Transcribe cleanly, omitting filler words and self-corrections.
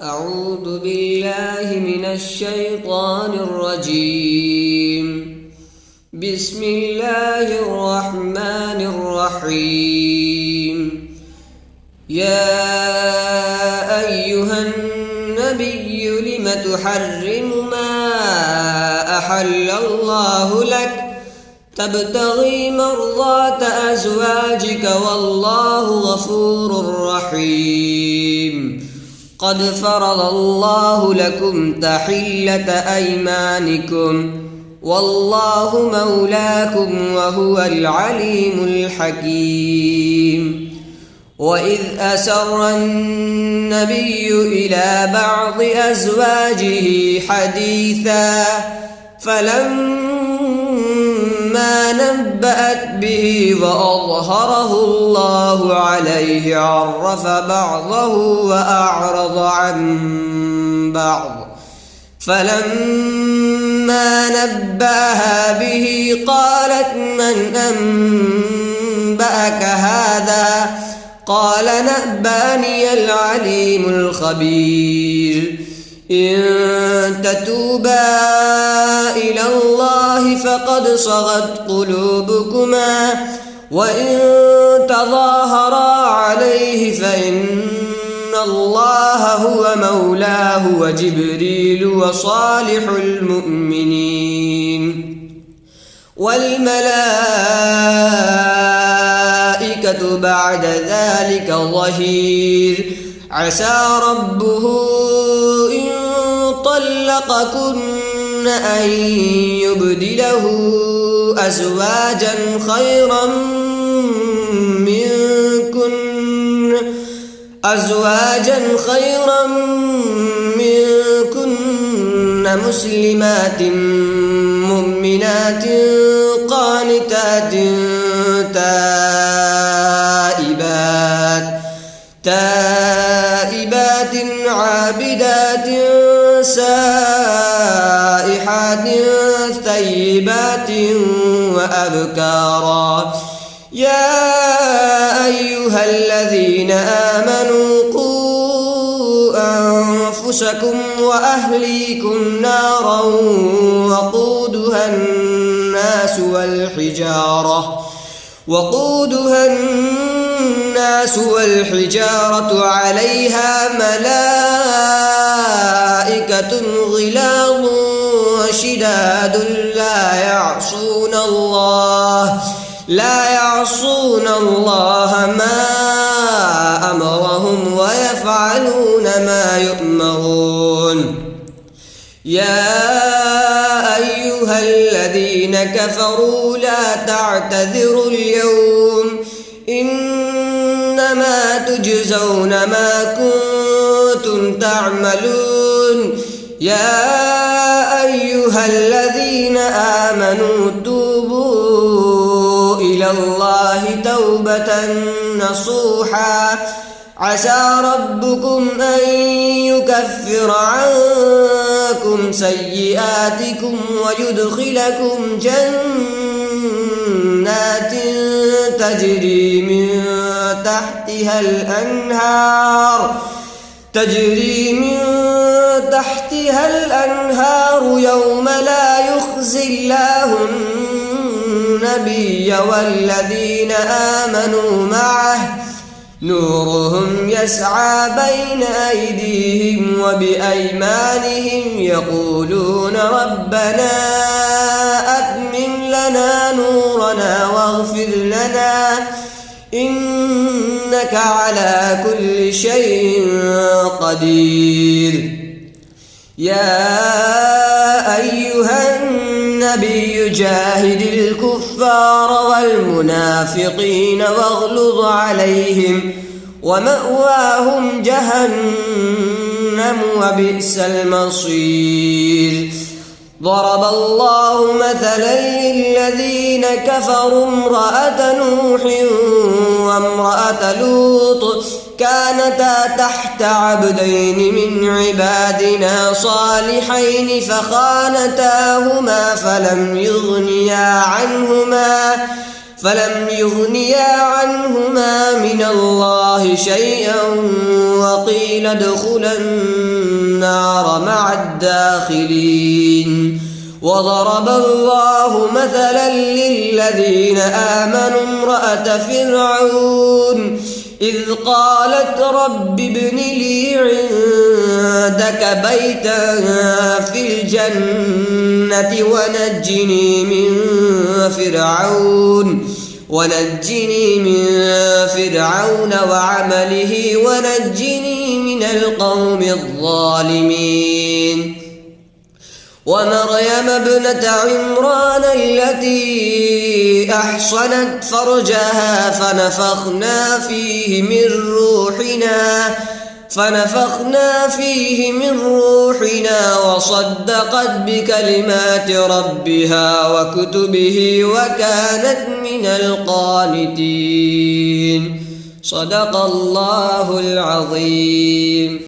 أعوذ بالله من الشيطان الرجيم. بسم الله الرحمن الرحيم. يا أيها النبي لم تحرم ما أحل الله لك تبتغي مرضات أزواجك والله غفور رحيم. قد فرض الله لكم تحلة أيمانكم والله مولاكم وهو العليم الحكيم. وإذ أسر النبي إلى بعض أزواجه حديثا فلما نبأت به وأظهره الله عليه عرف بعضه وأعرض عن بعض فلما نبأها به قالت من أنبأك هذا قال نبأني العليم الخبير. إن تتوبا إلى الله فقد صغت قلوبكما وإن تظاهرا عليه فإن الله هو مولاه وجبريل وصالح المؤمنين والملائكة بعد ذلك ظهير. عسى ربه إن طلقكن أن يبدله أزواجا خيرا منكن مسلمات مؤمنات قانتات تائبات عابدات سائحات ثيبات وأبكارا. يا أيها الذين آمنوا قوا أنفسكم وأهليكم نارا وقودها الناس والحجارة عليها ملائكة غلاظ شداد لا يعصون الله ما أمرهم ويفعلون ما يؤمرون. يا أيها الذين كفروا لا تعتذروا اليوم إنما تجزون ما كنتم تعملون. يا أيها الذين آمنوا توبوا إلى الله توبة نصوحا. عسى ربكم أن يكفر عنكم سيئاتكم ويدخلكم جنات تجري من تحتها الأنهار يوم لا يخزي الله النبي والذين آمنوا معه نورهم يسعى بين أيديهم وبأيمانهم يقولون ربنا أتمم لنا نورنا واغفر لنا إنك على كل شيء قدير. يا أيها النبي جاهد الكفار والمنافقين واغلظ عليهم ومأواهم جهنم وبئس المصير. ضرب الله مثلا للذين كفروا امرأة نوح وامرأة لوط كانتا تحت عبدين من عبادنا صالحين فخانتاهما فلم يغنيا عنهما من الله شيئا وقيل ادخلا النار مع الداخلين. وضرب الله مثلا للذين آمنوا امرأة فرعون إذ قالت رب ابن لي عندك بيتا في الجنة ونجني من فرعون وعمله ونجني من القوم الظالمين. ومريم ابنة عمران التي أحصنت فرجها فنفخنا فيه من روحنا وصدقت بكلمات ربها وكتبه وكانت من القانتين. صدق الله العظيم.